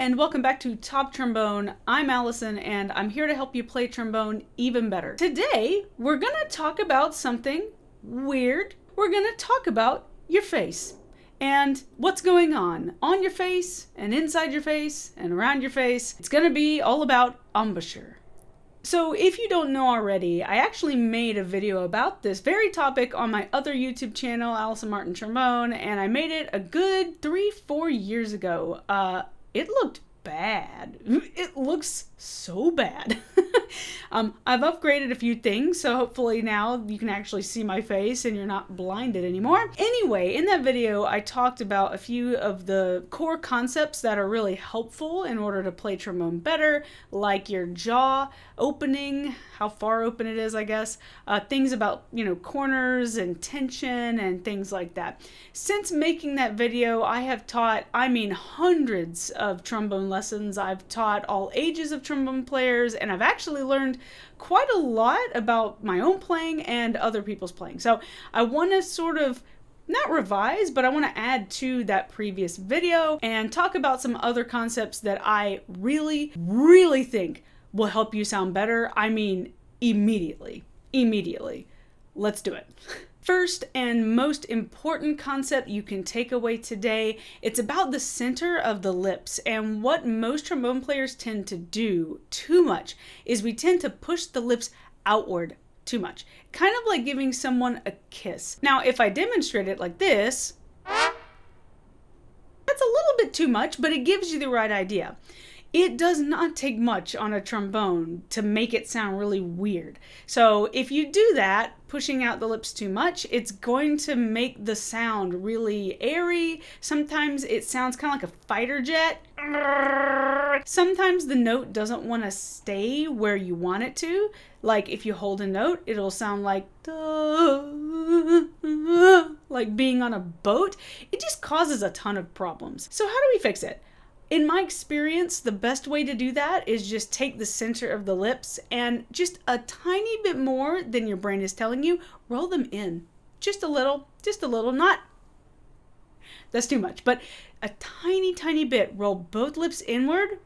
and welcome back to Top Trombone. I'm Allison and I'm here to help you play trombone even better. Today, we're gonna talk about something weird. We're gonna talk about your face and what's going on your face and inside your face and around your face. It's gonna be all about embouchure. So if you don't know already, I actually made a video about this very topic on my other YouTube channel, Allison Martin Trombone, and I made it a good 3-4 years ago. It looked bad. It looks so bad. I've upgraded a few things, so hopefully now you can actually see my face and you're not blinded anymore. Anyway, in that video, I talked about a few of the core concepts that are really helpful in order to play trombone better, like your jaw opening, how far open it is, I guess, things about, corners and tension and things like that. Since making that video, I have taught, hundreds of trombone lessons. I've taught all ages of trombone players, and I've actually learned quite a lot about my own playing and other people's playing. So I want to sort of not revise, but I want to add to that previous video and talk about some other concepts that I really, really think will help you sound better. Immediately. Let's do it. First and most important concept you can take away today, it's about the center of the lips, and what most trombone players tend to do too much is we tend to push the lips outward too much. Kind of like giving someone a kiss. Now, if I demonstrate it like this, that's a little bit too much, but it gives you the right idea. It does not take much on a trombone to make it sound really weird. So if you do that, pushing out the lips too much, it's going to make the sound really airy. Sometimes it sounds kind of like a fighter jet. Sometimes the note doesn't want to stay where you want it to. Like if you hold a note, it'll sound like being on a boat. It just causes a ton of problems. So how do we fix it? In my experience, the best way to do that is just take the center of the lips and just a tiny bit more than your brain is telling you, roll them in. Just a little, not, that's too much, but a tiny, tiny bit. Roll both lips inward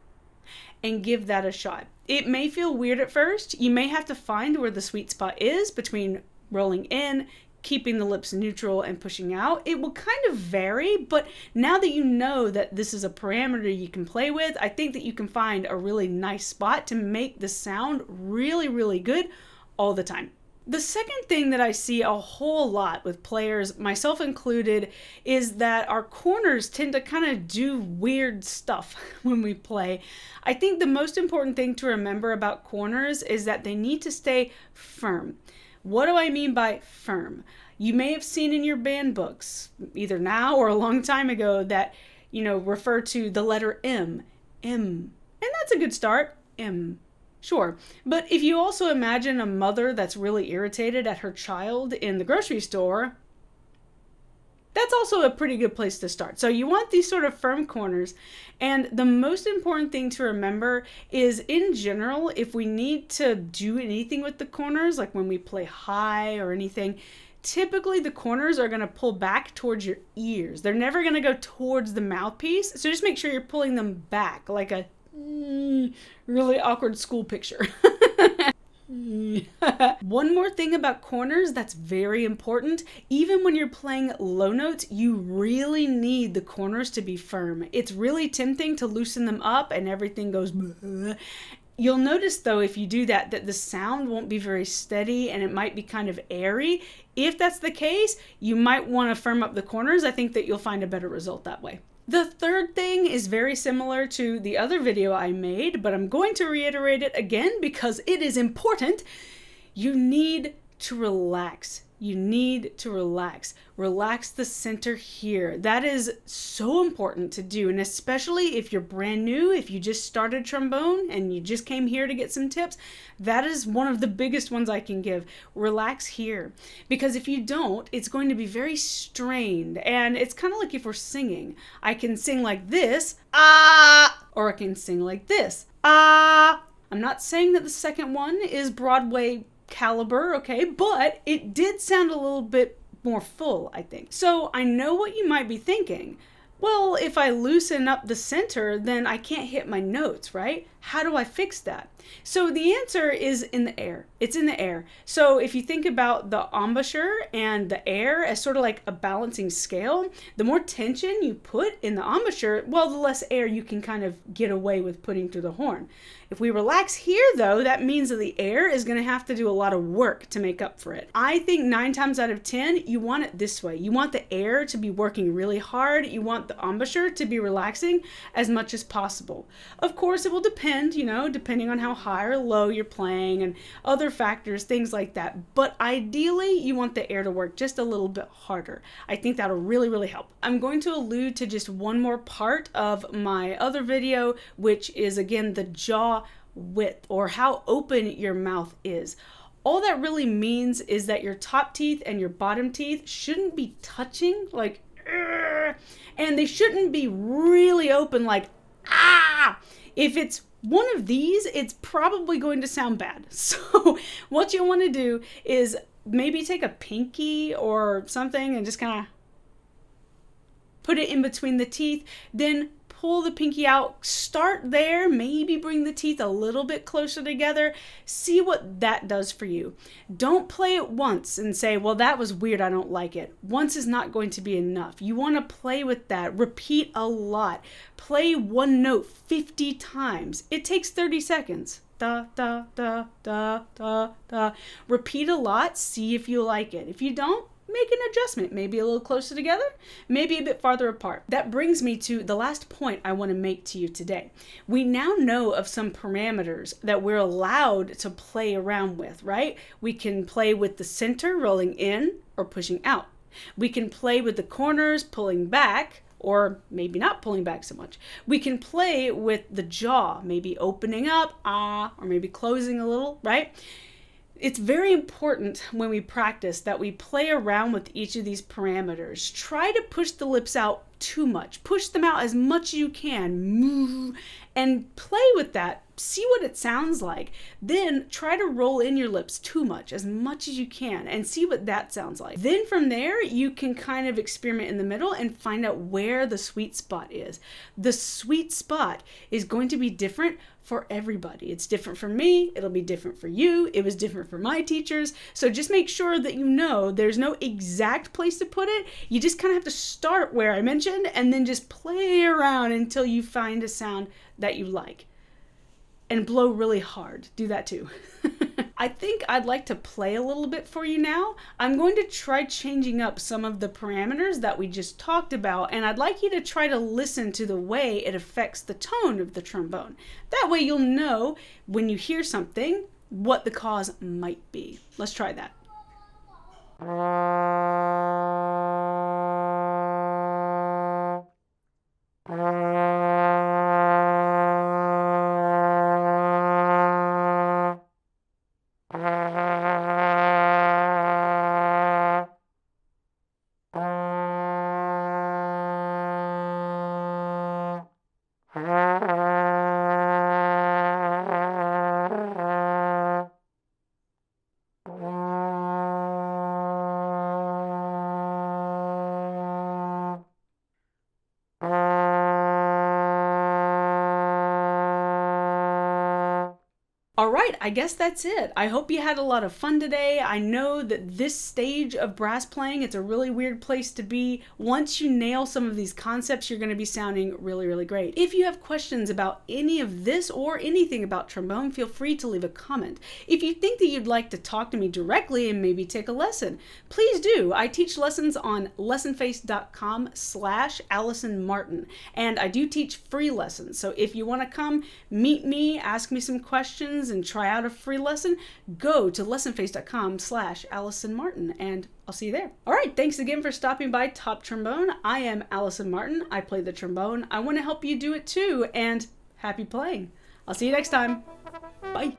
and give that a shot. It may feel weird at first. You may have to find where the sweet spot is between rolling in, keeping the lips neutral, and pushing out. It will kind of vary, but now that you know that this is a parameter you can play with, I think that you can find a really nice spot to make the sound really, really good all the time. The second thing that I see a whole lot with players, myself included, is that our corners tend to kind of do weird stuff when we play. I think the most important thing to remember about corners is that they need to stay firm. What do I mean by firm? You may have seen in your band books, either now or a long time ago, that, refer to the letter M. And that's a good start, M. Sure. But if you also imagine a mother that's really irritated at her child in the grocery store, that's also a pretty good place to start. So you want these sort of firm corners. And the most important thing to remember is, in general, if we need to do anything with the corners, like when we play high or anything, typically the corners are going to pull back towards your ears. They're never going to go towards the mouthpiece. So just make sure you're pulling them back, like a really awkward school picture. One more thing about corners that's very important. Even when you're playing low notes, you really need the corners to be firm. It's really tempting to loosen them up and everything goes bleh. You'll notice though, if you do that the sound won't be very steady and it might be kind of airy. If that's the case, you might want to firm up the corners. I think that you'll find a better result that way. The third thing is very similar to the other video I made, but I'm going to reiterate it again because it is important. You need to relax. You need to relax. Relax the center here. That is so important to do, and especially if you're brand new, if you just started trombone and you just came here to get some tips, that is one of the biggest ones I can give. Relax here, because if you don't, it's going to be very strained, and it's kind of like if we're singing. I can sing like this, ah, or I can sing like this, ah. I'm not saying that the second one is Broadway caliber, okay, but it did sound a little bit more full, I think. So I know what you might be thinking. Well, if I loosen up the center, then I can't hit my notes, right? How do I fix that? So the answer is in the air. It's in the air. So if you think about the embouchure and the air as sort of like a balancing scale, the more tension you put in the embouchure, well, the less air you can kind of get away with putting through the horn. If we relax here, though, that means that the air is going to have to do a lot of work to make up for it. I think 9 times out of 10, you want it this way. You want the air to be working really hard. You want the embouchure to be relaxing as much as possible. Of course, it will depend, depending on how high or low you're playing and other factors, things like that. But ideally, you want the air to work just a little bit harder. I think that'll really, really help. I'm going to allude to just one more part of my other video, which is, again, the jaw width, or how open your mouth is. All that really means is that your top teeth and your bottom teeth shouldn't be touching, like, and they shouldn't be really open, like, ah. If it's one of these, it's probably going to sound bad. So what you want to do is maybe take a pinky or something and just kind of put it in between the teeth, then pull the pinky out, start there, maybe bring the teeth a little bit closer together, see what that does for you. Don't play it once and say, well, that was weird, I don't like it. Once is not going to be enough. You want to play with that, repeat a lot. Play one note 50 times. It takes 30 seconds. Da, da, da, da, da, da. Repeat a lot, see if you like it. If you don't, make an adjustment, maybe a little closer together, maybe a bit farther apart. That brings me to the last point I want to make to you today. We now know of some parameters that we're allowed to play around with, right? We can play with the center rolling in or pushing out. We can play with the corners pulling back, or maybe not pulling back so much. We can play with the jaw, maybe opening up, or maybe closing a little, right? It's very important when we practice that we play around with each of these parameters. Try to push the lips out too much. Push them out as much as you can. Move and play with that. See what it sounds like. Then try to roll in your lips too much, as much as you can, and see what that sounds like. Then from there, you can kind of experiment in the middle and find out where the sweet spot is. The sweet spot is going to be different for everybody. It's different for me. It'll be different for you. It was different for my teachers. So just make sure that you know there's no exact place to put it. You just kind of have to start where I mentioned and then just play around until you find a sound that you like. And blow really hard. Do that too. I think I'd like to play a little bit for you now. I'm going to try changing up some of the parameters that we just talked about, and I'd like you to try to listen to the way it affects the tone of the trombone. That way you'll know when you hear something what the cause might be. Let's try that. All right, I guess that's it. I hope you had a lot of fun today. I know that this stage of brass playing, it's a really weird place to be. Once you nail some of these concepts, you're going to be sounding really, really great. If you have questions about any of this or anything about trombone, feel free to leave a comment. If you think that you'd like to talk to me directly and maybe take a lesson, please do. I teach lessons on lessonface.com/Allison Martin, and I do teach free lessons. So if you want to come meet me, ask me some questions, and try out a free lesson, go to lessonface.com/Allison Martin, and I'll see you there. All right, thanks again for stopping by Top Trombone. I am Allison Martin. I play the trombone. I want to help you do it too, and happy playing. I'll see you next time. Bye.